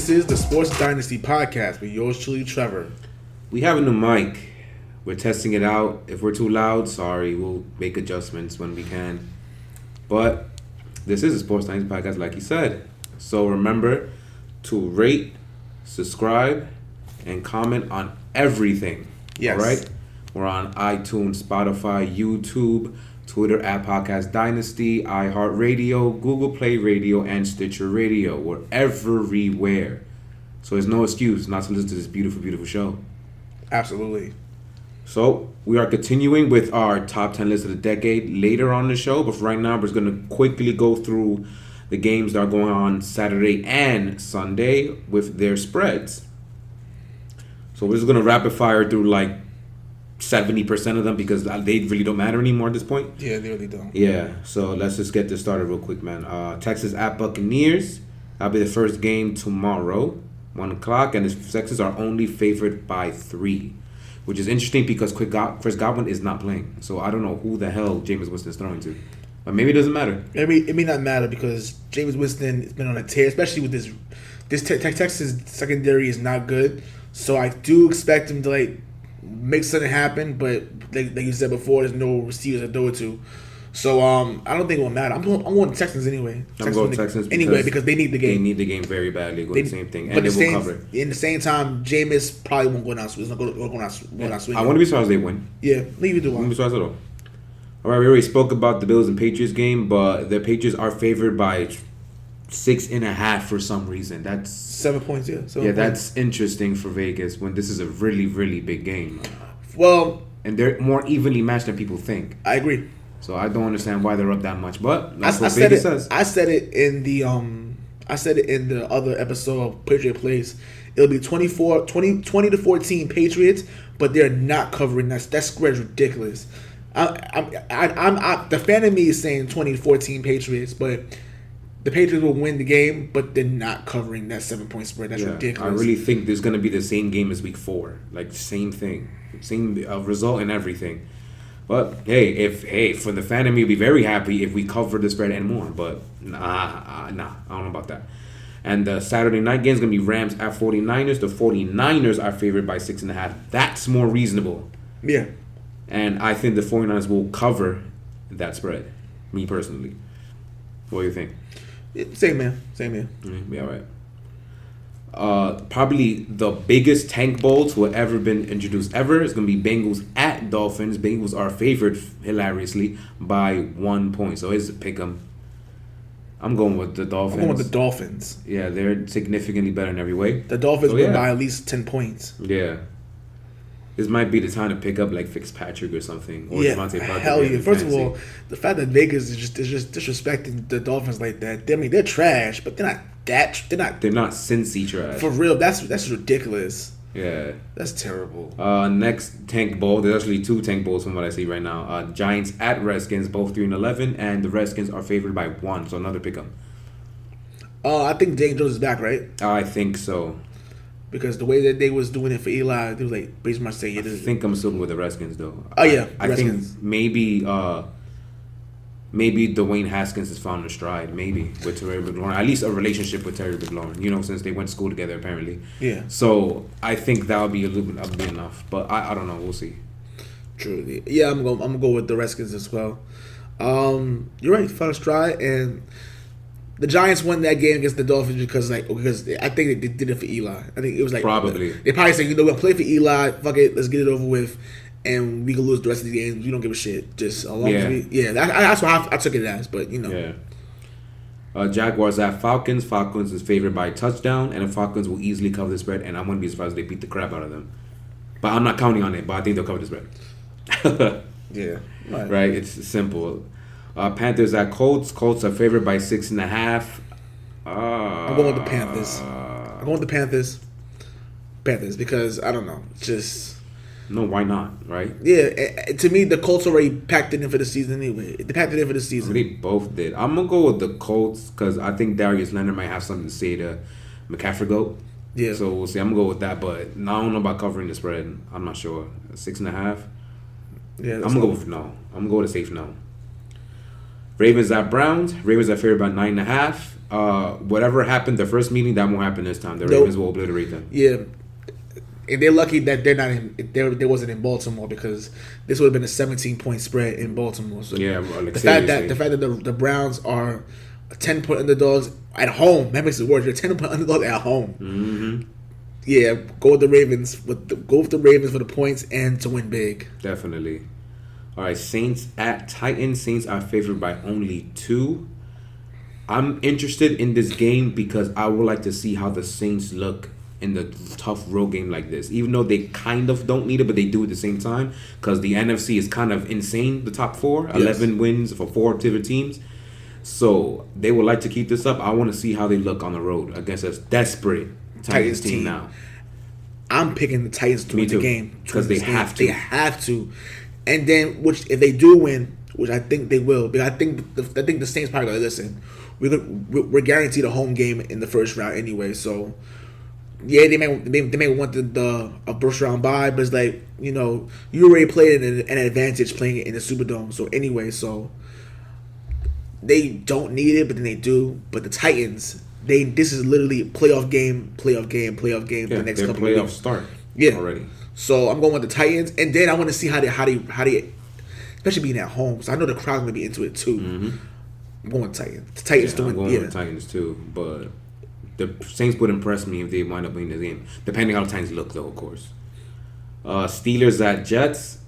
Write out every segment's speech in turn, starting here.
This is the Sports Dynasty podcast with yours truly, Trevor. We have a new mic. We're testing it out. If we're too loud, sorry. We'll make adjustments when we can. But this is a Sports Dynasty podcast, like you said. So remember to rate, subscribe, and comment on everything. Yes. All right? We're on iTunes, Spotify, YouTube, Twitter at Podcast Dynasty, iHeartradio, Google Play Radio, and Stitcher Radio. We're everywhere. So there's no excuse not to listen to this beautiful, beautiful show. Absolutely. So we are continuing with our top 10 list of the decade later on the show. But for right now, we're just going to quickly go through the games that are going on Saturday and Sunday with their spreads. So we're just going to rapid fire through like 70% of them because they really don't matter anymore at this point. Yeah, they really don't. Yeah, so let's just get this started real quick, man. Texas at Buccaneers. That'll be the first game tomorrow, 1 o'clock, and the Texans are only favored by 3, which is interesting because Chris Godwin is not playing. So I don't know who the hell Jameis Winston is throwing to. But maybe it doesn't matter. It may not matter because Jameis Winston has been on a tear, especially with this Texas secondary is not good. So I do expect him to make something happen, but like you said before, there's no receivers to throw it to. So I don't think it will matter. I'm going to Texans anyway. I'm going Texans because they need the game. They need the game very badly. Go the same thing, and they will cover. In the same time, Jameis probably won't go down. He's not going down swinging. I want to be surprised they win. Yeah, leave it to I won't be surprised at all. All right, we already spoke about the Bills and Patriots game, but the Patriots are favored by 6.5 for some reason. That's 7 points. That's interesting for Vegas when this is a really, really big game. Well, and they're more evenly matched than people think. I agree. So I don't understand why they're up that much, but that's what Vegas says. I said it in the other episode of Patriot Plays. It'll be 20 to 14 Patriots, but they're not covering that. That spread is ridiculous. The fan of me is saying 20 to 14 Patriots, but the Patriots will win the game, but they're not covering that 7-point spread. That's ridiculous. I really think there's going to be the same game as week 4. Like, same thing. Same result and everything. But, hey, for the fan of me, I'd be very happy if we cover the spread and more. But, I don't know about that. And the Saturday night game is going to be Rams at 49ers. The 49ers are favored by 6.5. That's more reasonable. Yeah. And I think the 49ers will cover that spread. Me personally. What do you think? Same man. Yeah, right. Probably the biggest tank bowl to have ever been introduced ever is going to be Bengals at Dolphins. Bengals are favored, hilariously, by 1 point. So it's a pick 'em. I'm going with the Dolphins. Yeah, they're significantly better in every way. The Dolphins win by at least 10 points. Yeah. This might be the time to pick up like Fitzpatrick or something. Or Devontae Parker. Hell yeah. First of all, the fact that Vegas is just disrespecting the Dolphins like that. I mean, they're trash, but they're not They're not Cincy trash. For real, that's ridiculous. Yeah. That's terrible. Next tank bowl. There's actually 2 tank bowls from what I see right now. Giants at Redskins, both 3-11, and the Redskins are favored by 1, so another pick 'em. I think Daniel Jones is back, right? I think so. Because the way that they was doing it for Eli, they was like pretty much saying it. I think I'm still with the Redskins though. Oh yeah, I think maybe Dwayne Haskins has found a stride, maybe with Terry McLaurin, at least a relationship with Terry McLaurin. Since they went to school together apparently. Yeah. So I think that'll be a little bit that'll be enough, but I don't know. We'll see. True. Yeah, I'm gonna go with the Redskins as well. You're right, found a stride, and the Giants won that game against the Dolphins because I think they did it for Eli. I think it was like probably they probably said, we're gonna play for Eli. Fuck it, let's get it over with, and we can lose the rest of the games. We don't give a shit. Just as long as that's what I took it as. But Yeah. Jaguars at Falcons. Falcons is favored by a touchdown, and the Falcons will easily cover the spread. And I wouldn't be surprised if they beat the crap out of them. But I'm not counting on it. But I think they'll cover the spread. Yeah. Right. It's simple. Panthers at Colts. Colts are favored by 6.5. I'm going with the Panthers. Panthers because I don't know. Just no, why not? Right? Yeah. To me, the Colts already packed it in for the season anyway. They packed it in for the season. They both did. I'm gonna go with the Colts because I think Darius Leonard might have something to say to McCaffrey goat. Yeah. So we'll see. I'm gonna go with that, but I don't know about covering the spread. I'm not sure. 6.5. Yeah. I'm gonna go with no. I'm gonna go with a safe no. Ravens at Browns. Ravens are favored by 9.5. whatever happened the first meeting, that won't happen this time. The Ravens will obliterate them. Yeah. And they're lucky that they're not in. They wasn't in Baltimore because this would have been a 17-point spread in Baltimore. So Yeah, like the fact that the Browns are 10-point underdogs at home, that makes it worse. You're 10-point underdog at home. Mm-hmm. Yeah, go with the Ravens for the points and to win big. Definitely. All right, Saints at Titans. Saints are favored by only 2. I'm interested in this game because I would like to see how the Saints look in the tough road game like this. Even though they kind of don't need it, but they do at the same time because the NFC is kind of insane, the top 4. Yes. 11 wins for 4 different teams. So they would like to keep this up. I want to see how they look on the road against a desperate Titans team now. I'm picking the Titans to win the game. Because they have to. They have to. And then, if they do win, which I think they will, but I think the Saints probably going to listen. We're guaranteed a home game in the first round anyway, so yeah, they may want a first round bye, but it's like, you already played an advantage playing it in the Superdome. So anyway, they don't need it, but then they do. But the Titans, this is literally playoff game. Yeah, the next couple playoff of weeks. Start. Yeah, already. So I'm going with the Titans, and then I want to see how they, especially being at home. So I know the crowd's gonna be into it too. Mm-hmm. I'm going with Titans. The Titans I'm going with the Titans too, but the Saints would impress me if they wind up winning the game, depending on how the Titans look, though, of course. Steelers at Jets.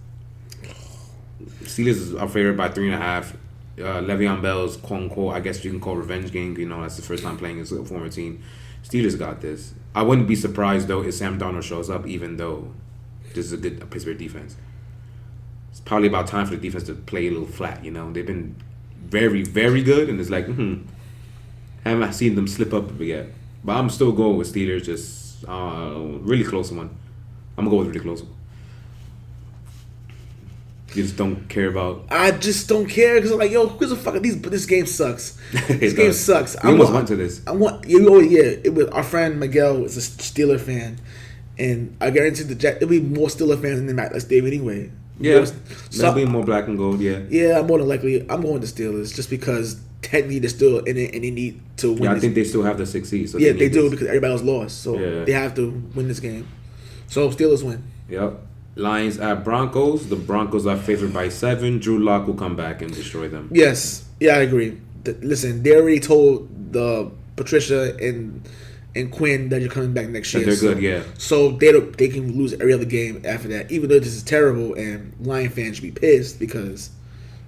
Steelers are favored by 3.5. Le'Veon Bell's quote-unquote, I guess you can call revenge game. That's the first time playing his former team. Steelers got this. I wouldn't be surprised, though, if Sam Darnold shows up, even though this is a good Pittsburgh defense. It's probably about time for the defense to play a little flat, They've been very, very good, and it's like, haven't seen them slip up yet. But I'm still going with Steelers, just really close one. I'm going to go with a really close one. You just don't care about... I just don't care, because I'm like, yo, who's the fuck... This game sucks. This game sucks. We almost went to this. Our friend Miguel is a Steeler fan, and I guarantee there'll be more Steeler fans than Matt Stave anyway. Yeah, there'll be more black and gold, yeah. Yeah, more than likely, I'm going to Steelers, just because technically they're still in it, and they need to win. Yeah, I think they still have the 6 seed. So yeah, they do, because everybody else lost, so they have to win this game. So Steelers win. Yep. Lions at Broncos. The Broncos are favored by 7. Drew Lock will come back and destroy them. Yes. Yeah, I agree. Listen, they already told Patricia and Quinn that you're coming back next year. They're good, yeah. So they can lose every other game after that, even though this is terrible, and Lion fans should be pissed because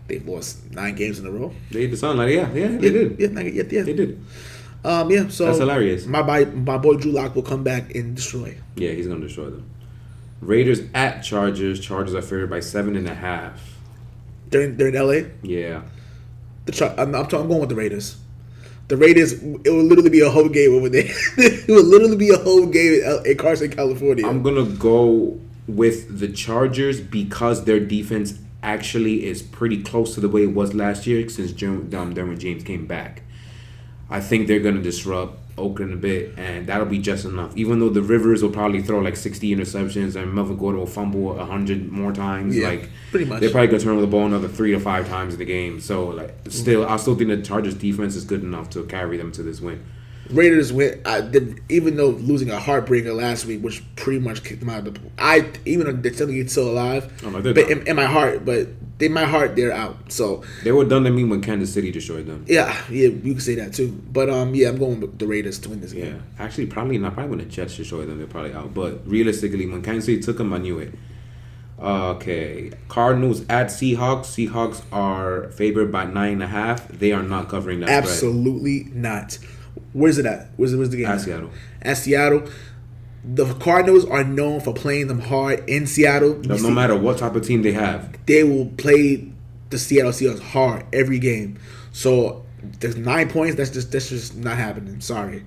they've lost 9 games in a row. They sound like, yeah, they did. Yeah, they did. So that's hilarious. My boy Drew Lock will come back and destroy. Yeah, he's gonna destroy them. Raiders at Chargers. Chargers are favored by 7.5. They're in LA. Yeah. I'm going with the Raiders. The Raiders, it will literally be a whole game over there. It will literally be a whole game in Carson, California. I'm gonna go with the Chargers because their defense actually is pretty close to the way it was last year since Derwin James came back. I think they're gonna disrupt Oakland a bit, and that'll be just enough. Even though the Rivers will probably throw like 60 interceptions and Melvin Gordon will fumble 100 more times, pretty much. They're probably gonna turn over the ball another 3 to 5 times in the game. So I still think the Chargers defense is good enough to carry them to this win. Raiders win. Even though losing a heartbreaker last week, which pretty much kicked them out of the. Even though they're technically still alive, but in my heart, they're out. So they were done to me when Kansas City destroyed them. Yeah, you can say that too. But I'm going with the Raiders to win this game. Yeah, actually, probably not. Probably when the Jets destroyed them, they're probably out. But realistically, when Kansas City took them, I knew it. Okay, Cardinals at Seahawks. Seahawks are favored by 9.5. They are not covering that. Absolutely not. Where's it at? Where's the game? At Seattle. At Seattle. The Cardinals are known for playing them hard in Seattle. No matter what type of team they have. They will play the Seattle Seahawks hard every game. So there's 9 points. That's just not happening. Sorry.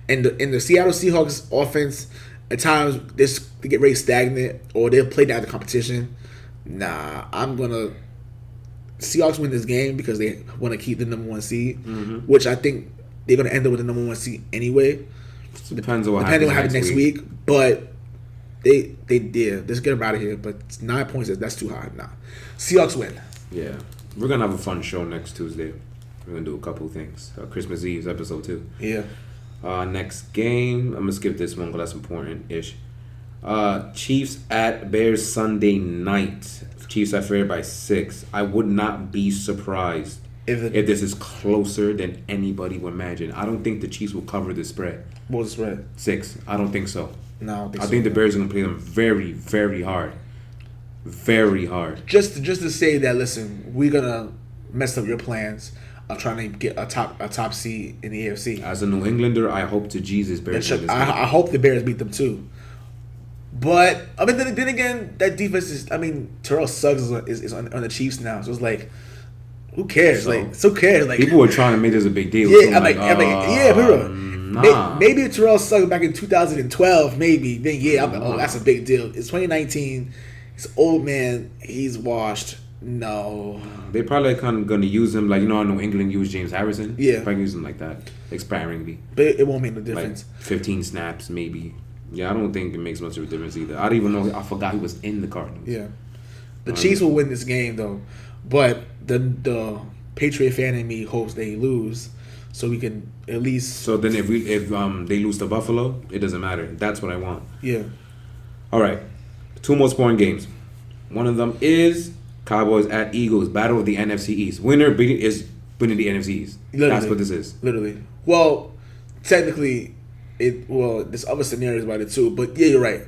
And the Seattle Seahawks offense, at times they get very stagnant or they'll play down the competition. Nah, I'm gonna Seahawks win this game because they want to keep the number 1 seed, which I think they're going to end up with the number 1 seed anyway. Depends on what happens next week. But let's get them out of here. But 9 points, that's too high. Nah. Seahawks win. Yeah. We're going to have a fun show next Tuesday. We're gonna do a couple things. Christmas Eve's episode 2. Yeah. Next game, I'm gonna skip this one because that's important-ish. Chiefs at Bears Sunday night. Chiefs are favored by 6. I would not be surprised if this is closer than anybody would imagine. I don't think the Chiefs will cover the spread. What was the spread? 6. I don't think so. No, I don't think I so. think the Bears are gonna play them very, very hard. Very hard. Just to say that, listen, we're gonna mess up your plans of trying to get a top seed in the AFC. As a New Englander, I hope to Jesus Bears win this game. I hope the Bears beat them too. But I mean, then again, that defense is. I mean, Terrell Suggs is on the Chiefs now, so it's like, who cares? Who cares? Like, people were trying to make this a big deal. Yeah, bro. Nah. Maybe if Terrell Suggs back in 2012, maybe then I'm like, oh, that's a big deal. It's 2019. He's old man. He's washed. No. They probably kind of going to use him like, how New England used James Harrison. Yeah. Probably use him like that, like sparingly. But it won't make no difference. Like 15 snaps maybe. Yeah, I don't think it makes much of a difference either. I don't even know. I forgot he was in the Cardinals. Yeah. The Chiefs will win this game though, but the Patriot fan in me hopes they lose, so we can at least. So then if they lose to Buffalo, it doesn't matter. That's what I want. Yeah. All right. 2 more scoring games. One of them is Cowboys at Eagles, battle of the NFC East. Winner is winning the NFC East. Literally. That's what this is. Literally. Well, technically, there's other scenarios about it too, but yeah, you're right.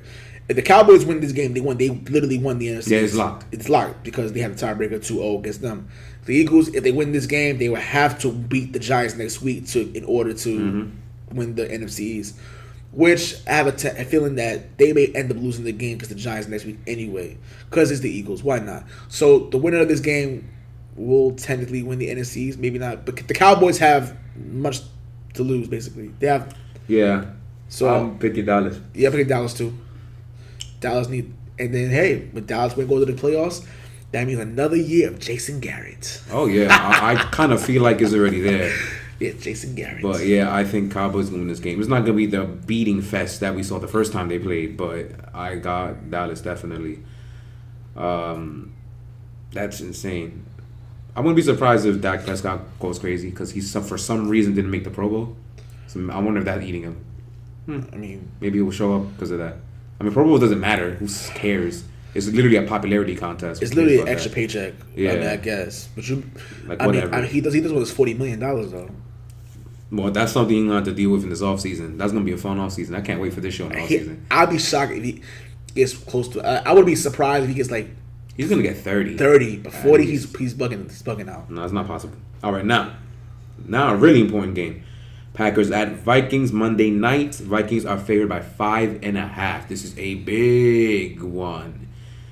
If the Cowboys win this game, they won. They literally won the NFC. Yeah, it's locked. It's locked because they have a tiebreaker 2-0 against them. The Eagles, if they win this game, they will have to beat the Giants next week in order to win the NFC East. Which I have a feeling that they may end up losing the game because the Giants next week anyway. Because it's the Eagles. Why not? So the winner of this game will technically win the NFC East. Maybe not. But the Cowboys have much to lose, basically. They have. Yeah. So I'm picking Dallas. Yeah, I'm picking Dallas too. Dallas need. And then, hey, when Dallas win go to the playoffs, that means another year of Jason Garrett. Oh, yeah. I kind of feel like it's already there. Yeah, Jason Garrett. But yeah, I think Cowboys going to win this game. It's not going to be the beating fest that we saw the first time they played, but I got Dallas definitely. That's insane. I wouldn't be surprised if Dak Prescott goes crazy because he for some reason didn't make the Pro Bowl. So I wonder if that's eating him. I mean, maybe it will show up because of that. I mean, Pro Bowl doesn't matter. Who cares? It's literally a popularity contest. It's literally an extra paycheck. Yeah, I mean, I guess. But whatever. I mean, he does with his $40 million though. Well, that's something you're going to have to deal with in this offseason. That's going to be a fun offseason. I can't wait for this show in the offseason. I'd be shocked if he gets close to. I would be surprised if he gets like. He's going to get 30. 30, but 40, he's bugging out. No, it's not possible. All right, now a really important game. Packers at Vikings Monday night. Vikings are favored by 5.5. This is a big one.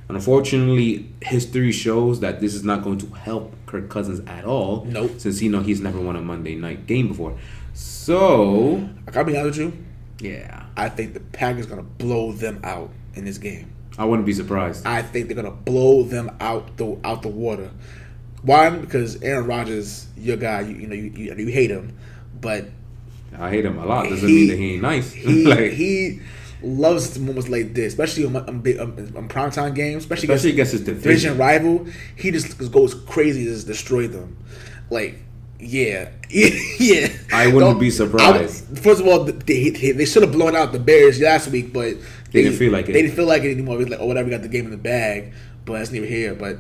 Unfortunately, history shows that this is not going to help Kirk Cousins at all. Nope. Since he's never won a Monday night game before. So I gotta be honest with you. Yeah. I think the Packers are gonna blow them out in this game. I wouldn't be surprised. I think they're gonna blow them out the water. Why? Because Aaron Rodgers, your guy, you hate him, but I hate him a lot. Doesn't mean that he ain't nice. He loves moments like this, especially on primetime games, especially against his division rival. He just goes crazy to just destroy them. Like, yeah. I wouldn't be surprised. First of all, they should have blown out the Bears last week, but they didn't feel like it. They didn't feel like it anymore. It was like, whatever, we got the game in the bag, but that's neither here. But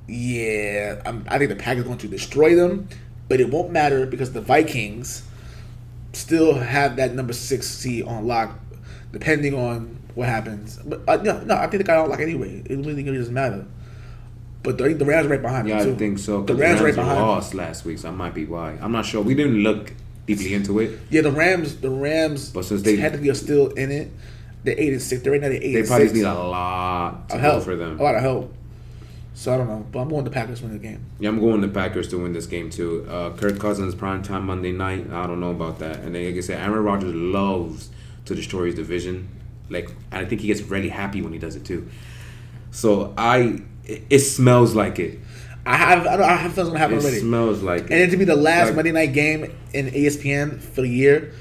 yeah, I think the Packers are going to destroy them, but it won't matter because the Vikings still have that number 6 seed on lock, depending on what happens. But no, I think they got on lock anyway. It really doesn't matter. But I think the Rams are right behind them too. I think so. The Rams are right behind lost last week, so that might be why. I'm not sure. We didn't look deeply into it. Yeah, the Rams. But since they technically are still in it, they're 8-6. They're right now. They're 8-6. They probably need a lot of help for them. A lot of help. So I don't know, but I'm going the Packers to win the game. Yeah, I'm going the Packers to win this game too. Kirk Cousins primetime Monday night. I don't know about that. And then, like I said, Aaron Rodgers loves to destroy his division. Like, I think he gets really happy when he does it too. So it smells like it. I have feelings gonna happen already. It smells like it. And it to be the last Monday night game in ESPN for the year.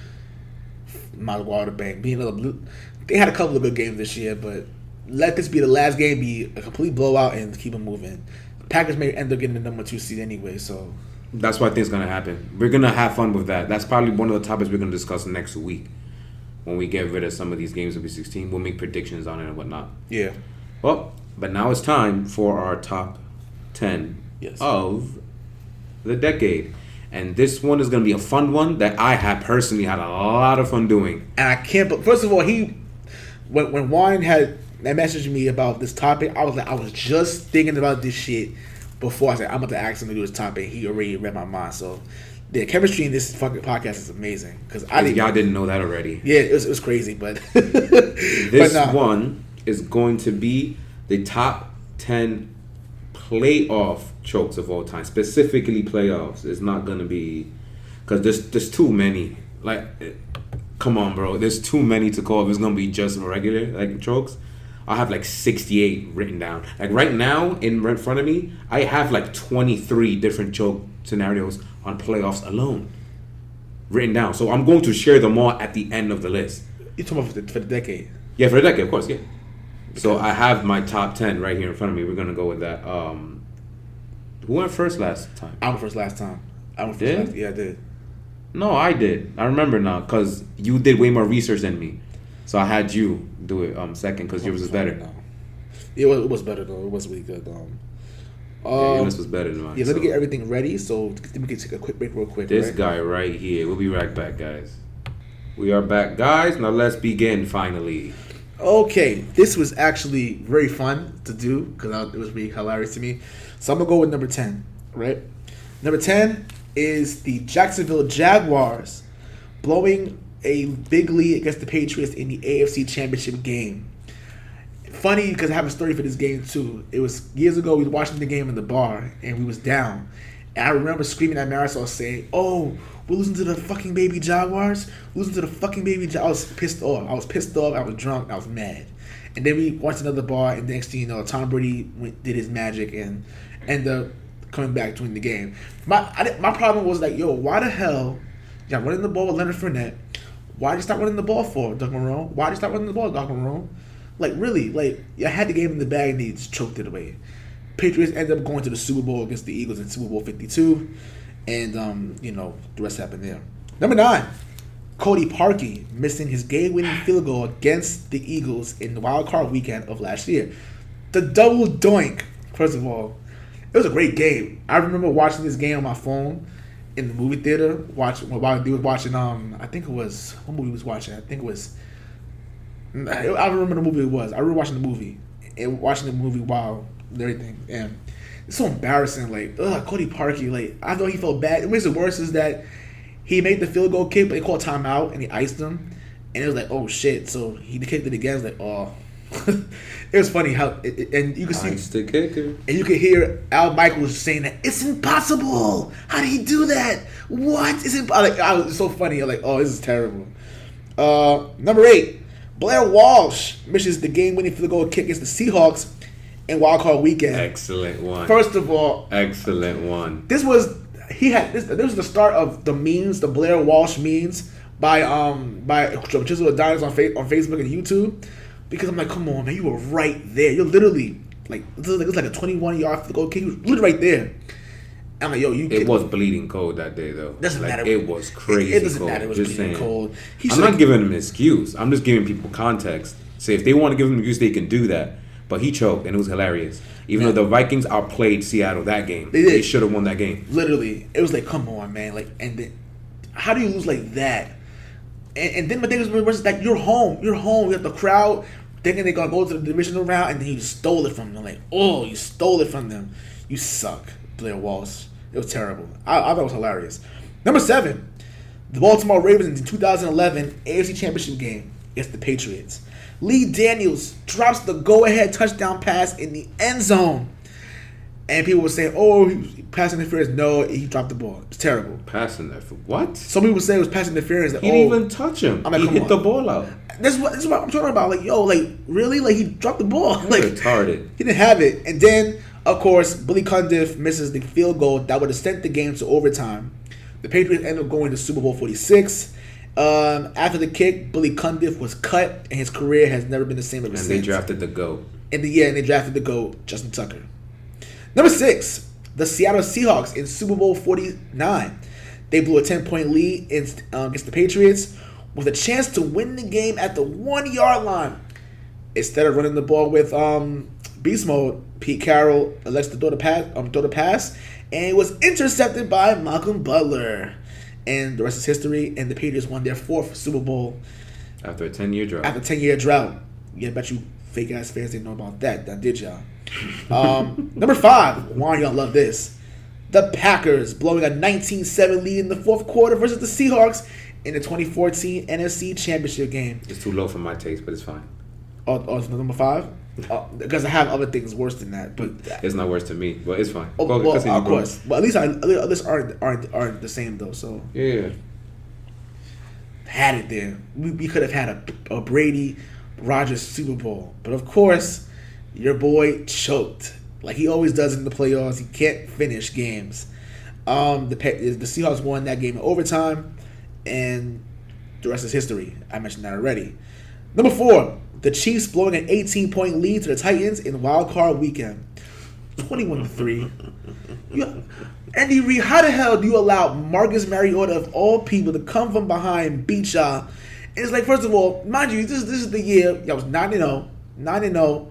Might as well to bank. They had a couple of good games this year, but let this be the last game, be a complete blowout, and keep them moving. Packers may end up getting the number 2 seed anyway, so That's what I think is going to happen. We're going to have fun with that. That's probably one of the topics we're going to discuss next week. When we get rid of some of these games of B16, we'll make predictions on it and whatnot. Yeah. Well, but now it's time for our top 10 of the decade. And this one is going to be a fun one that I have personally had a lot of fun doing. And I can't, but first of all, when Juan had messaged me about this topic, I was just thinking about this shit before I said, I'm about to ask him to do this topic. He already read my mind. So the chemistry in this fucking podcast is amazing. Because y'all didn't know that already. Yeah, it was crazy, but this one is going to be the top 10 playoff chokes of all time, specifically playoffs. It's not gonna be because there's too many. Like, come on, bro. There's too many to call if it's gonna be just regular like chokes. I have like 68 written down. Like right now in front of me, I have like 23 different choke scenarios on playoffs alone written down. So I'm going to share them all at the end of the list. You're talking about for the decade? Yeah, for the decade, of course. Yeah. Okay. So I have my top 10 right here in front of me. We're gonna go with that. Who went first last time? I went first last time. Yeah, I did. No, I did. I remember now because you did way more research than me. So I had you do it second because yours was better. No. It was better though. It was really good. Your list was better than mine. Yeah, let me get everything ready so we can take a quick break real quick. This guy right here. We'll be right back, guys. We are back, guys. Now let's begin finally. Okay, this was actually very fun to do because it was really hilarious to me. So I'm going to go with number 10, right? Number 10 is the Jacksonville Jaguars blowing a big lead against the Patriots in the AFC Championship game. Funny because I have a story for this game too. It was years ago, we were watching the game in the bar and we was down. And I remember screaming at Marisol saying, "Oh, we're losing to the fucking baby Jaguars. Losing to the fucking baby Jaguars." I was pissed off. I was drunk. I was mad. And then we watched another bar, and the next thing you know, Tom Brady did his magic and ended up coming back to win the game. My problem was like, yo, why the hell y'all running the ball with Leonard Fournette? Why did you stop running the ball for Doug Marrone? Why did you stop running the ball, Doug Marrone? Like, really, like, you had the game in the bag and they just choked it away. Patriots ended up going to the Super Bowl against the Eagles in Super Bowl 52. And, the rest happened there. Number 9, Cody Parkey missing his game-winning field goal against the Eagles in the wild card weekend of last year. The double doink, first of all. It was a great game. I remember watching this game on my phone in the movie theater. While he was watching, I think it was, what movie he was watching? I think it was, I don't remember the movie it was. I remember watching the movie and watching the movie while everything. And it's so embarrassing. Like, Cody Parkey. Like, I thought he felt bad. What makes it worse is that he made the field goal kick, but they called timeout and he iced him. And it was like, oh shit. So he kicked it again. It was like, oh. It was funny how, and you could see, the kicker. And you could hear Al Michaels saying that it's impossible. How did he do that? What is it? Like, it was so funny. I'm like, oh, this is terrible. Number 8, Blair Walsh misses the game-winning field goal kick against the Seahawks in Wild Card Weekend. Excellent one. First of all, excellent one. This was the start of the memes, the Blair Walsh memes by Chisel Adonis on Facebook and YouTube. Because I'm like, come on, man, you were right there. You're literally like, it was like a 21-yard field goal kick. You were literally right there. I'm like, yo, It was bleeding cold that day, though. Doesn't matter. It was crazy. It doesn't cold. matter. It was just bleeding saying. cold. I'm not giving him an excuse. I'm just giving people context. Say if they want to give him an excuse, they can do that. But he choked, and it was hilarious. Even though the Vikings outplayed Seattle that game, they should have won that game. Literally, it was like, come on, man. Like, and then, how do you lose like that? And then my thing was like, you're home. You got the crowd thinking they're gonna go to the divisional round, and then you stole it from them. Like, oh, you stole it from them. You suck, Blair Walsh. It was terrible. I thought it was hilarious. Number 7, the Baltimore Ravens in the 2011 AFC Championship game against the Patriots. Lee Daniels drops the go-ahead touchdown pass in the end zone. And people were saying, oh, he pass interference. No, he dropped the ball. It's terrible. Pass interference? What? Some people say it was pass interference. Like, he didn't even touch him. I'm like, he hit the ball out. This is what I'm talking about. Like, yo, like, really? Like, he dropped the ball. You're like, retarded. He didn't have it. And then, of course, Billy Cundiff misses the field goal that would have sent the game to overtime. The Patriots ended up going to Super Bowl 46. After the kick, Billy Cundiff was cut, and his career has never been the same ever since. And they drafted the GOAT. And they drafted the GOAT, Justin Tucker. Number 6, the Seattle Seahawks in Super Bowl 49. They blew a 10-point lead against the Patriots with a chance to win the game at the 1-yard line. Instead of running the ball with beast mode, Pete Carroll elects to throw the pass, and it was intercepted by Malcolm Butler. And the rest is history, and the Patriots won their 4th Super Bowl. After a 10-year drought. Yeah, I bet you fake-ass fans didn't know about that. Now, did y'all? Number 5. Juan, y'all love this. The Packers blowing a 19-7 lead in the 4th quarter versus the Seahawks in the 2014 NFC Championship game. It's too low for my taste, but it's fine. Oh, it's number 5? Because I have other things worse than that. But it's not worse to me, but it's fine. Of course. But at least aren't the same, though. So yeah. Had it there. We could have had a Brady Rodgers Super Bowl. But of course, your boy choked. Like he always does in the playoffs. He can't finish games. The Seahawks won that game in overtime, and the rest is history. I mentioned that already. Number 4, the Chiefs blowing an 18-point lead to the Titans in Wild Card Weekend. 21-3. Andy Reid, how the hell do you allow Marcus Mariota of all people to come from behind, beat y'all? And it's like, first of all, mind you, this is the year y'all was 9-0. 9-0.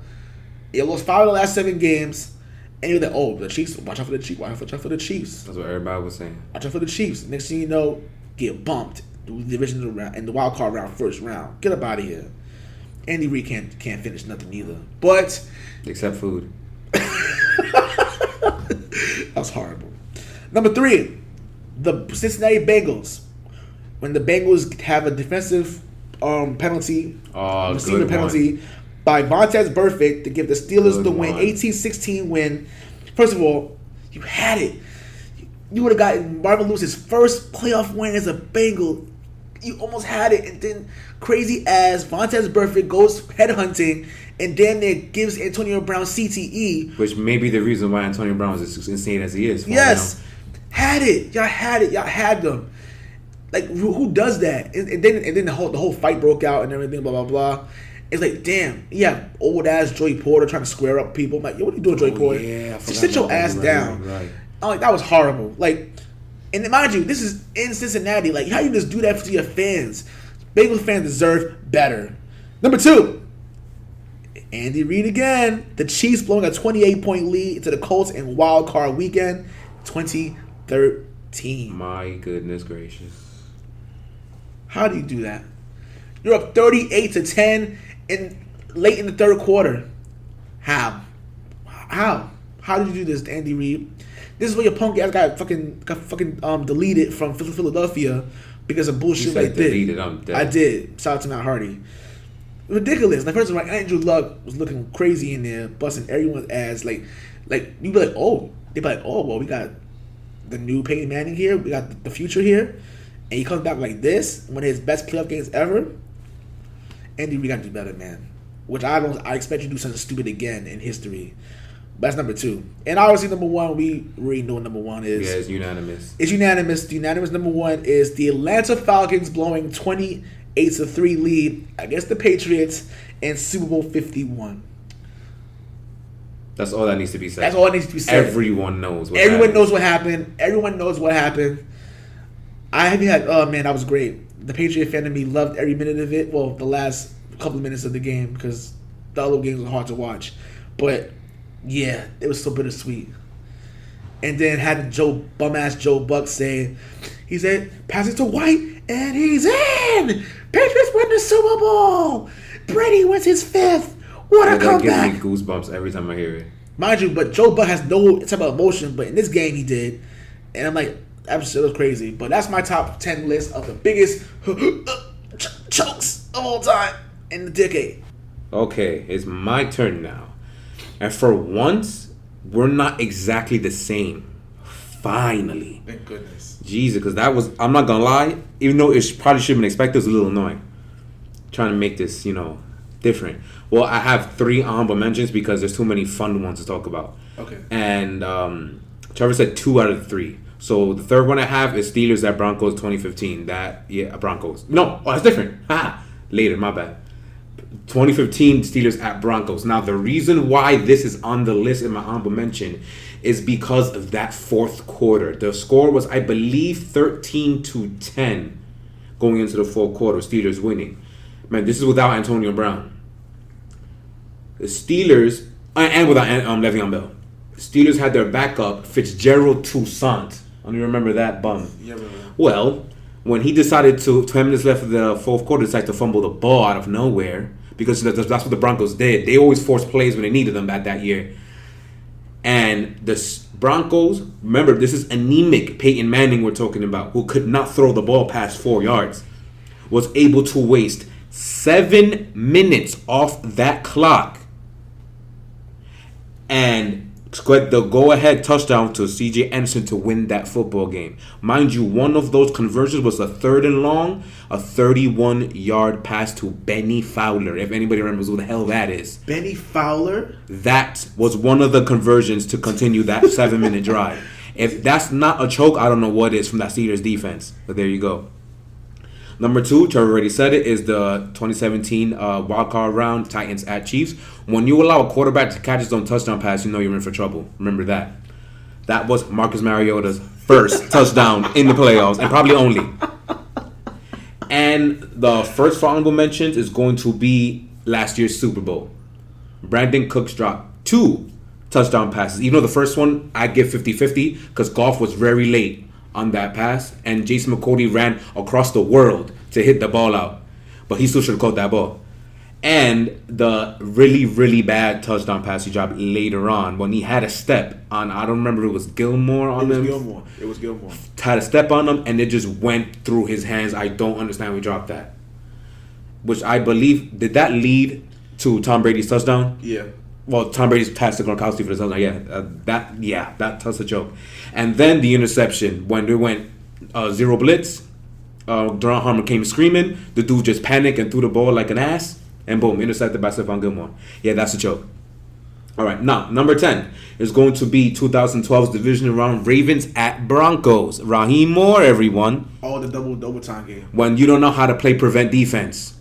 You lost 5 of the last 7 games. And you're like, oh, the Chiefs, watch out for the Chiefs. Watch out for the Chiefs. That's what everybody was saying. Watch out for the Chiefs. Next thing you know, get bumped through the divisional round in the wild card round, first round. Get up out of here. Andy Reid can't finish nothing either. But except food. That was horrible. Number 3, the Cincinnati Bengals. When the Bengals have a defensive penalty, receiver penalty by Vontaze Burfict to give the Steelers the win, 18-16 win. First of all, you had it. You would have gotten Marvin Lewis's first playoff win as a Bengal. You almost had it, and then crazy ass Vontaze Burfict goes headhunting, and then it gives Antonio Brown CTE, which may be the reason why Antonio Brown is as insane as he is. Yes, had it. Y'all had it. Y'all had them. Like who does that? And then the whole fight broke out and everything. Blah blah blah. It's like, damn, yeah, old ass Joey Porter trying to square up people. I'm like, yo, what are you doing, Joey Porter? Yeah, just sit your ass down. Right. I'm like, that was horrible. Like, and mind you, this is in Cincinnati. Like, how you just do that to your fans? Bengals fans deserve better. Number 2, Andy Reid again. The Chiefs blowing a 28-point lead to the Colts in Wild Card Weekend, 2013. My goodness gracious. How do you do that? You're up 38-10 late in the 3rd quarter. How? How did you do this, Andy Reid? This is where your punk ass got fucking deleted from Philadelphia because of bullshit like this. Deleted, I'm dead. I did. Shout out to Matt Hardy. Ridiculous. Like, first of all, Andrew Luck was looking crazy in there, busting everyone's ass. Like you'd be like, oh, they'd be like, oh, well, we got the new Peyton Manning here, we got the future here, and he comes back like this, one of his best playoff games ever. Andy, we got to do better, man. Which I expect you to do something stupid again in history. But that's number 2. And obviously number 1, we already know what number 1 is. Yeah, it's unanimous. It's unanimous. The unanimous number 1 is the Atlanta Falcons blowing 28-3 lead against the Patriots in Super Bowl 51. That's all that needs to be said. That's all that needs to be said. Everyone knows what Everyone happened. knows what happened. Everyone knows what happened. I haven't had, oh man, that was great. The Patriot fan of me loved every minute of it. Well, the last couple of minutes of the game, because the other games were hard to watch. But yeah, it was so bittersweet. And then had bum-ass Joe Buck saying, he said, pass it to White, and he's in! Patriots win the Super Bowl! Brady wins his 5th! What a comeback! That gives me goosebumps every time I hear it. Mind you, but Joe Buck has no type of emotion, but in this game he did. And I'm like, that was crazy. But that's my top 10 list of the biggest chokes of all time in the decade. Okay, it's my turn now. And for once, we're not exactly the same. Finally. Thank goodness. Jesus, because that was, I'm not going to lie, even though it probably should have been expected, it was a little annoying. Trying to make this, different. Well, I have 3 honorable mentions because there's too many fun ones to talk about. Okay. And Trevor said 2 out of 3. So the third one I have is Steelers at Broncos 2015. Broncos. No, that's different. Later, my bad. 2015 Steelers at Broncos. Now, the reason why this is on the list in my honorable mention is because of that fourth quarter. The score was, I believe, 13-10 going into the fourth quarter. Steelers winning. Man, this is without Antonio Brown. The Steelers, and without Le'Veon Bell. The Steelers had their backup, Fitzgerald Toussaint. I don't remember that bum. Yeah, well, when he decided to 10 minutes left of the fourth quarter, decided to fumble the ball out of nowhere, because that's what the Broncos did. They always forced plays when they needed them that year. And the Broncos, remember, this is anemic Peyton Manning we're talking about, who could not throw the ball past 4 yards, was able to waste 7 minutes off that clock and scored the go-ahead touchdown to C.J. Anderson to win that football game. Mind you, one of those conversions was a 3rd and long, a 31-yard pass to Benny Fowler. If anybody remembers who the hell that is. Benny Fowler? That was one of the conversions to continue that 7-minute drive. If that's not a choke, I don't know what is from that Steelers defense. But there you go. Number 2, Trevor already said it, is the 2017 wildcard round, Titans at Chiefs. When you allow a quarterback to catch his own touchdown pass, you know you're in for trouble. Remember that. That was Marcus Mariota's first touchdown in the playoffs, and probably only. And the first honorable mentions is going to be last year's Super Bowl. Brandon Cooks dropped 2 touchdown passes. Even though the first one, I give 50-50, because Goff was very late on that pass, and Jason McCourty ran across the world to hit the ball out, but he still should have caught that ball. And the really, really bad touchdown pass he dropped later on when he had a step on, I don't remember if it was Gilmore on him. It was Gilmore. Had a step on him, and it just went through his hands. I don't understand why he dropped that. Which I believe, did that lead to Tom Brady's touchdown? Yeah. Well, Tom Brady's pass to Gronkowski for the touchdown. That's a joke. And then the interception when they went 0 blitz. Duron Harmon came screaming. The dude just panicked and threw the ball like an ass. And boom, intercepted by Stephon Gilmore. Yeah, that's a joke. All right, now, number 10 is going to be 2012's division round, Ravens at Broncos. Raheem Moore, everyone. Oh, the double time game. When you don't know how to play prevent defense.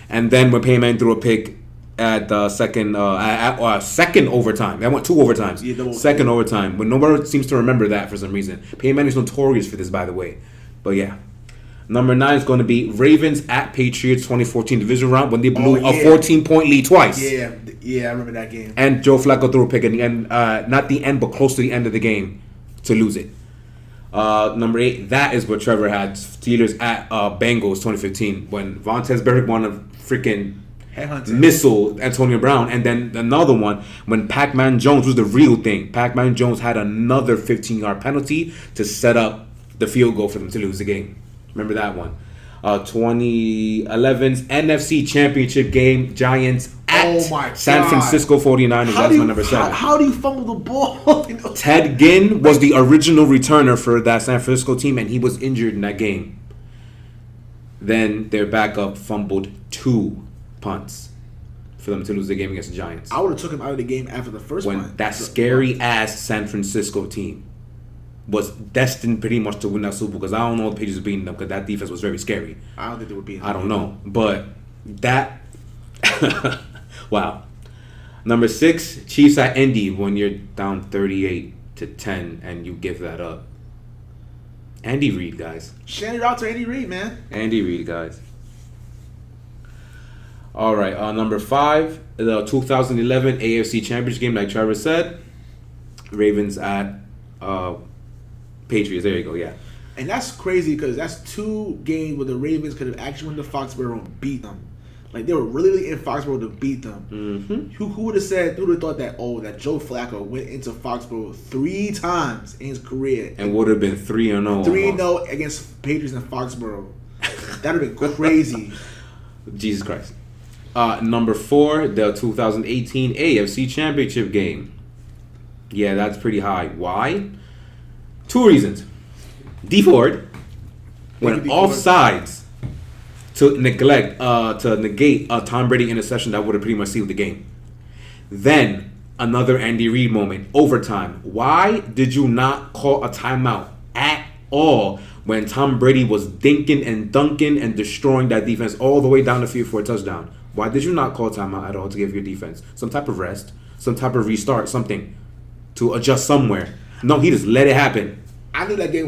And then when Peyton Manning threw a pick at the second overtime. That went 2 overtimes. Yeah, second overtime. But nobody seems to remember that for some reason. Peyton Manning is notorious for this, by the way. But yeah. Number 9 is going to be Ravens at Patriots 2014 division round when they blew a 14-point lead twice. Yeah, I remember that game. And Joe Flacco threw a pick at the end, not the end, but close to the end of the game to lose it. Number 8, that is what Trevor had. Steelers at Bengals 2015 when Vontaze Burfict won a freaking missile Antonio Brown. And then another one when Pac-Man Jones was the real thing. Pac-Man Jones had another 15-yard penalty to set up the field goal for them to lose the game. Remember that one. 2011's NFC Championship game, Giants at San Francisco 49ers. That's my number 7. How do you fumble the ball? Ted Ginn was the original returner for that San Francisco team, and he was injured in that game. Then their backup fumbled 2 punts for them to lose the game against the Giants. I would have took him out of the game after the first when punt. That scary-ass San Francisco team was destined pretty much to win that Super Bowl, because I don't know if the Patriots were beating them because that defense was very scary. I don't think they were beating them. I don't know. But that... wow. Number 6, Chiefs at Indy when you're down 38-10 and you give that up. Andy Reid, guys. Shout it out to Andy Reid, man. Andy Reid, guys. All right, number 5, the 2011 AFC Championship game, like Trevor said. Ravens at... Patriots, there you go, yeah. And that's crazy because that's 2 games where the Ravens could have actually went to Foxborough and beat them. Like, they were really in Foxborough to beat them. Mm-hmm. Who would have said, who would have thought that Joe Flacco went into Foxborough 3 times in his career. And would have been 3-0. 3-0 against Patriots in Foxborough. That would have been crazy. Jesus Christ. Number 4, the 2018 AFC Championship game. Yeah, that's pretty high. Why? 2 reasons. D Ford went offsides to negate a Tom Brady interception that would have pretty much sealed the game. Then another Andy Reid moment, overtime. Why did you not call a timeout at all when Tom Brady was dinking and dunking and destroying that defense all the way down the field for a touchdown? Why did you not call timeout at all to give your defense some type of rest, some type of restart, something to adjust somewhere? No, he just let it happen. I knew that game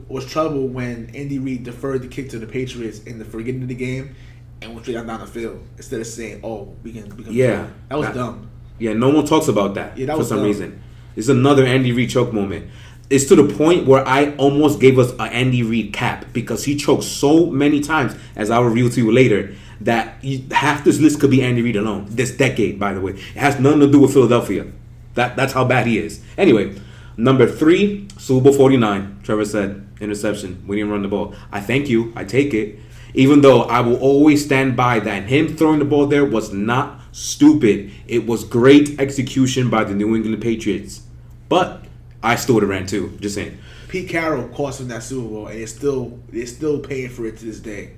was trouble when Andy Reid deferred the kick to the Patriots in the beginning of the game and went straight down the field instead of saying, "Oh, we can." Yeah, that was dumb. Yeah, no one talks about that, that for some dumb. reason. It's another Andy Reid choke moment. It's to the point where I almost gave us an Andy Reid cap because he choked so many times, as I'll reveal to you later, that half this list could be Andy Reid alone. This decade, by the way. It has nothing to do with Philadelphia. That's how bad he is. Anyway, number 3, Super Bowl 49. Trevor said, interception. We didn't run the ball. I thank you. I take it. Even though I will always stand by that him throwing the ball there was not stupid. It was great execution by the New England Patriots. But I still would have ran too. Just saying. Pete Carroll cost him that Super Bowl, and they're still paying for it to this day.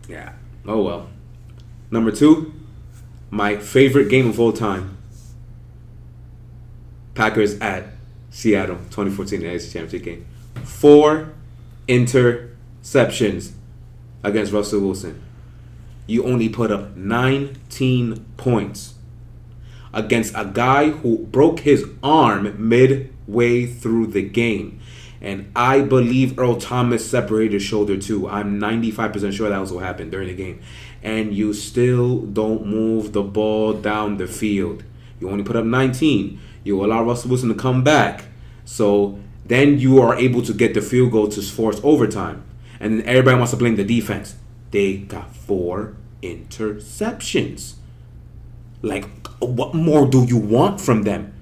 Yeah. Oh well. Number 2, my favorite game of all time. Packers at Seattle, 2014 AFC Championship game. 4 interceptions against Russell Wilson. You only put up 19 points against a guy who broke his arm midway through the game. And I believe Earl Thomas separated his shoulder too. I'm 95% sure that was what happened during the game. And you still don't move the ball down the field. You only put up 19. You allow Russell Wilson to come back. So then you are able to get the field goal to force overtime. And then everybody wants to blame the defense. They got 4 interceptions. Like, what more do you want from them?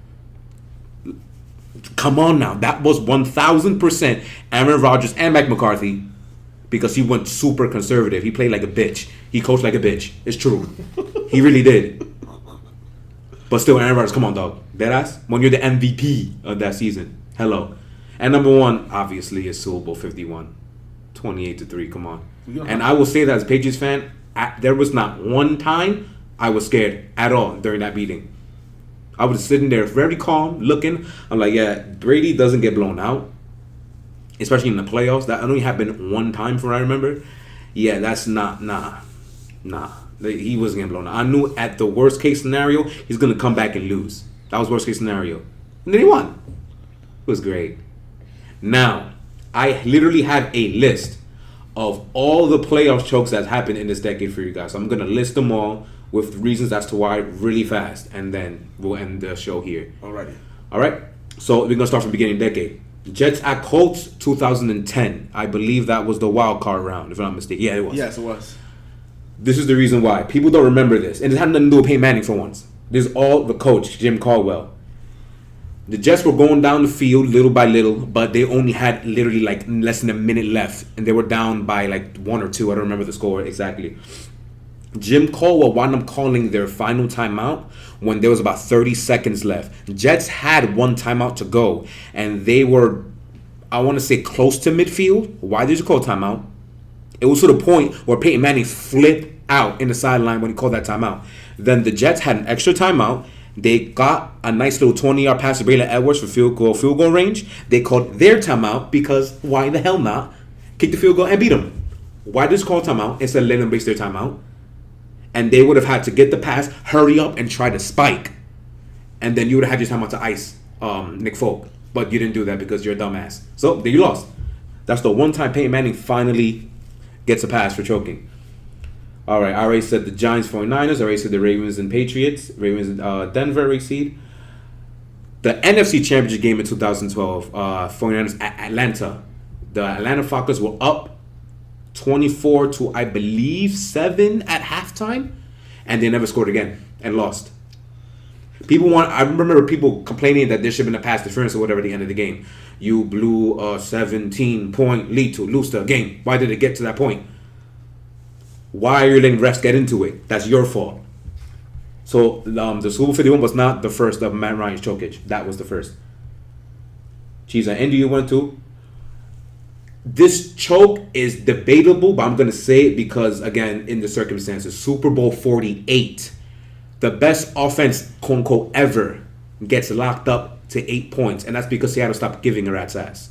Come on now. That was 1,000% Aaron Rodgers and Mike McCarthy because he went super conservative. He played like a bitch. He coached like a bitch. It's true. He really did. But still, Aaron Rodgers, come on, dog. Deadass? When you're the MVP of that season. Hello. And number 1, obviously, is Super Bowl 51. 28-3, come on. And I will say that as a Patriots fan, there was not one time I was scared at all during that beating. I was sitting there very calm, looking. I'm like, yeah, Brady doesn't get blown out. Especially in the playoffs. That only happened one time from what I remember. Yeah, that's not, nah. He wasn't getting blown out. I knew at the worst case scenario, he's going to come back and lose. That was worst case scenario. And then he won. It was great. Now, I literally have a list of all the playoff chokes that's happened in this decade for you guys. So I'm going to list them all with reasons as to why really fast. And then we'll end the show here. Alrighty. All right. So we're going to start from the beginning of the decade. Jets at Colts 2010. I believe that was the wild card round, if I'm not mistaken. Yeah, it was. Yes, it was. This is the reason why. People don't remember this. And it had nothing to do with Peyton Manning for once. This is all the coach, Jim Caldwell. The Jets were going down the field little by little, but they only had literally like less than a minute left. And they were down by like 1 or 2. I don't remember the score exactly. Jim Caldwell wound up calling their final timeout when there was about 30 seconds left. Jets had one timeout to go, and they were, I want to say, close to midfield. Why did you call timeout? It was to the point where Peyton Manning flipped out in the sideline when he called that timeout. Then the Jets had an extra timeout. They got a nice little 20-yard pass to Braylon Edwards for field goal range. They called their timeout because why the hell not? Kick the field goal and beat them. Why just call timeout instead of letting them waste their timeout? And they would have had to get the pass, hurry up, and try to spike. And then you would have had your timeout to ice Nick Folk. But you didn't do that because you're a dumbass. So, then you lost. That's the one time Peyton Manning finally gets a pass for choking. All right, I already said the Giants, 49ers. I already said the Ravens and Patriots. Ravens and Denver reseed. The NFC Championship game in 2012, 49ers at Atlanta. The Atlanta Falcons were up 24 to, I believe, 7 at halftime. And they never scored again and lost. I remember people complaining that there should have been a pass interference or whatever at the end of the game. You blew a 17-point lead to lose the game. Why did it get to that point? Why are you letting refs get into it? That's your fault. So the Super Bowl 51 was not the first of Matt Ryan's chokage. That was the first. Chiefs and Indy you went to. This choke is debatable, but I'm going to say it because, again, in the circumstances, Super Bowl 48, the best offense, quote unquote, ever gets locked up to 8 points, and that's because Seattle stopped giving a rat's ass.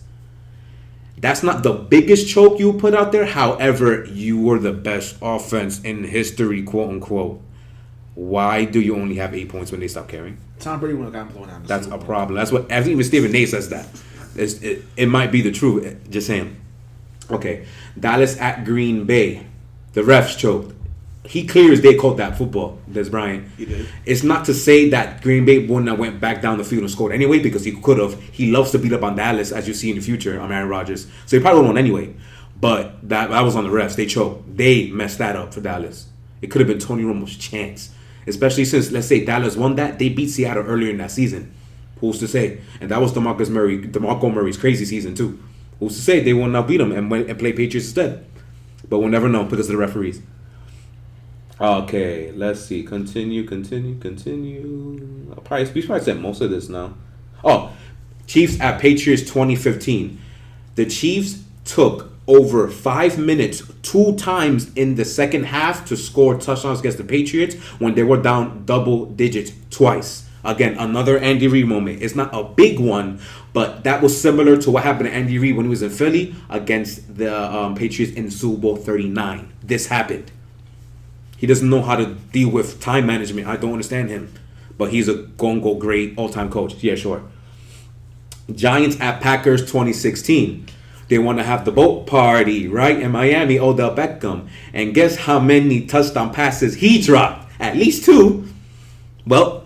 That's not the biggest choke you put out there. However, you were the best offense in history, quote unquote. Why do you only have 8 points when they stop caring? Tom Brady would have gotten blown out. That's a problem. That's what even Stephen A says that. It might be the truth. Just saying. Okay, Dallas at Green Bay. The refs choked. He clear as day called that football, Des Bryant. He did. It's not to say that Green Bay wouldn't have went back down the field and scored anyway, because he could have. He loves to beat up on Dallas, as you see in the future, on Aaron Rodgers. So he probably would have won anyway. But that was on the refs. They choked. They messed that up for Dallas. It could have been Tony Romo's chance. Especially since, let's say, Dallas won that. They beat Seattle earlier in that season. Who's to say? And that was DeMarco Murray's crazy season, too. Who's to say they will not beat him and play Patriots instead? But we'll never know because of the referees. Okay, let's see. Continue. We probably said most of this now. Oh, Chiefs at Patriots 2015. The Chiefs took over 5 minutes 2 times in the second half to score touchdowns against the Patriots when they were down double digits twice. Again, another Andy Reid moment. It's not a big one, but that was similar to what happened to Andy Reid when he was in Philly against the Patriots in Super Bowl 39. This happened. He doesn't know how to deal with time management. I don't understand him. But he's a go great all-time coach. Yeah, sure. Giants at Packers 2016. They want to have the boat party, right? In Miami, Odell Beckham. And guess how many touchdown passes he dropped? At least 2. Well,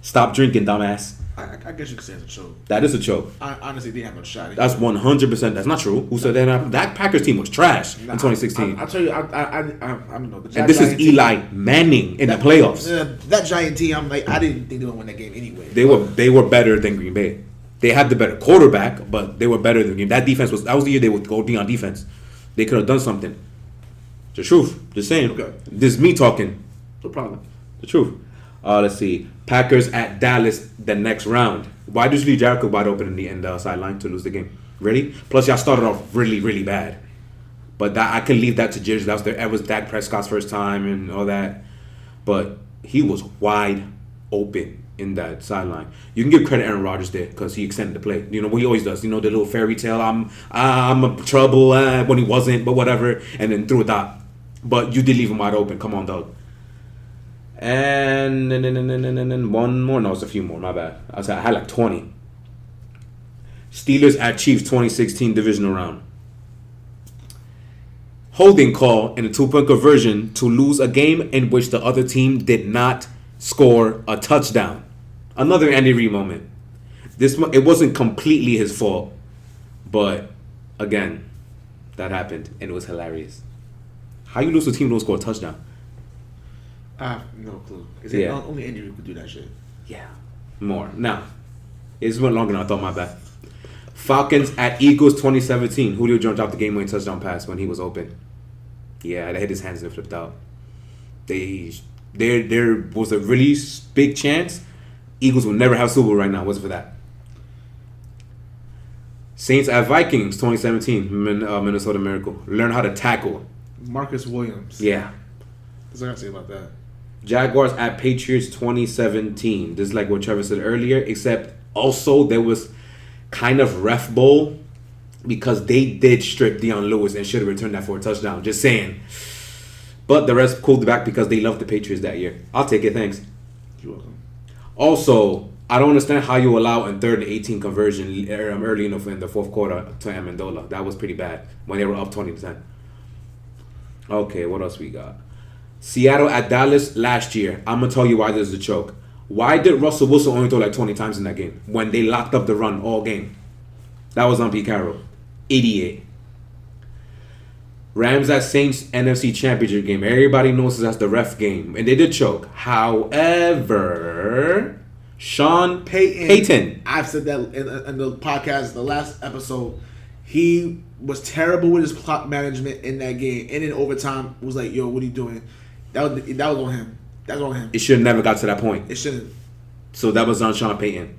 stop drinking, dumbass. I guess you could say it's a choke. That is a choke. Honestly, they have no shot. That's 100%. That's not true. Who said that? That Packers team was trash in 2016. I'll tell you, I don't know. And this is Eli Manning in the playoffs. That Giant team, I didn't think they would win that game anyway. They were better than Green Bay. They had the better quarterback, but they were better than Green Bay. That was the year they would go on defense. They could have done something. The truth. Just saying. Okay. This is me talking. No problem. The truth. Let's see. Packers at Dallas the next round. Why did you leave Jericho wide open in the sideline to lose the game? Really? Plus, y'all started off really, really bad. But I could leave that to Judge. That was Dak Prescott's first time and all that. But he was wide open in that sideline. You can give credit to Aaron Rodgers there because he extended the play. You know what he always does. You know the little fairy tale. I'm a trouble when he wasn't, but whatever. And then threw a dot. But you did leave him wide open. Come on, dog. And one more. No, it's a few more. My bad. I had like 20. Steelers at Chiefs 2016 divisional round. Holding call in a 2-point conversion to lose a game in which the other team did not score a touchdown. Another Andy Reid moment. It wasn't completely his fault, but again, that happened and it was hilarious. How you lose to a team who don't score a touchdown? I have no clue. Yeah. Only Andy Reid could do that shit. Yeah. More. Now, it just went longer than I thought, my bad. Falcons at Eagles 2017. Julio Jones dropped the game-winning touchdown pass when he was open. Yeah, they hit his hands and flipped out. There was a really big chance Eagles will never have Super Bowl right now. Wasn't for that. Saints at Vikings 2017. Minnesota Miracle. Learn how to tackle. Marcus Williams. Yeah. That's what I gotta say about that. Jaguars at Patriots 2017. This is like what Trevor said earlier, except also there was kind of ref bowl because they did strip Deion Lewis and should have returned that for a touchdown. Just saying. But the rest pulled back because they loved the Patriots that year. I'll take it, thanks. You're welcome. Also, I don't understand how you allow a 3rd and 18 conversion early in the fourth quarter to Amendola. That was pretty bad when they were up 20-10. Okay, what else we got? Seattle at Dallas last year. I'm going to tell you why this is a choke. Why did Russell Wilson only throw like 20 times in that game when they locked up the run all game? That was on Pete Carroll. Idiot. Rams at Saints NFC Championship game. Everybody knows that's the ref game. And they did choke. However, Sean Payton. I've said that in the podcast, the last episode. He was terrible with his clock management in that game. And in overtime, was like, yo, what are you doing? That was on him. That was on him. It should have never got to that point. It shouldn't. So that was on Sean Payton.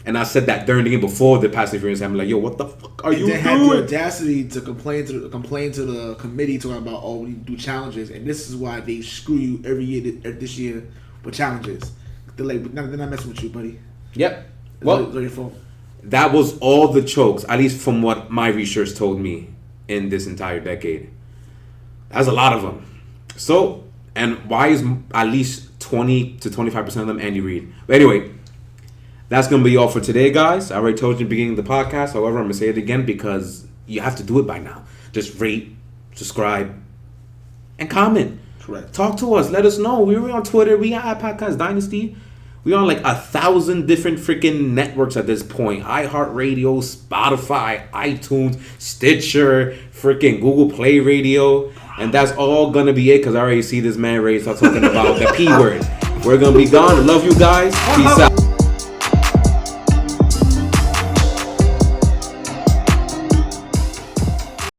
And I said that during the game before the pass interference. I'm like, yo, what the fuck are you doing? They had the audacity to complain to the committee talking about, oh, we do challenges. And this is why they screw you every year this year with challenges. They're like, they're not messing with you, buddy. Yep. Well, it's your fault. That was all the chokes, at least from what my research told me in this entire decade. That's a lot of them. So, and why is at least 20 to 25% of them Andy Reid. But anyway, that's going to be all for today, guys. I already told you at the beginning of the podcast. However, I'm going to say it again because you have to do it by now. Just rate, subscribe, and comment. Correct. Talk to us. Let us know. We're on Twitter. We got Podcast Dynasty. We on like 1,000 different freaking networks at this point. iHeartradio, Spotify, iTunes, Stitcher, freaking Google Play Radio. And that's all going to be it because I already see this man ready to start talking about the P word. We're going to be gone. Love you guys. Peace out.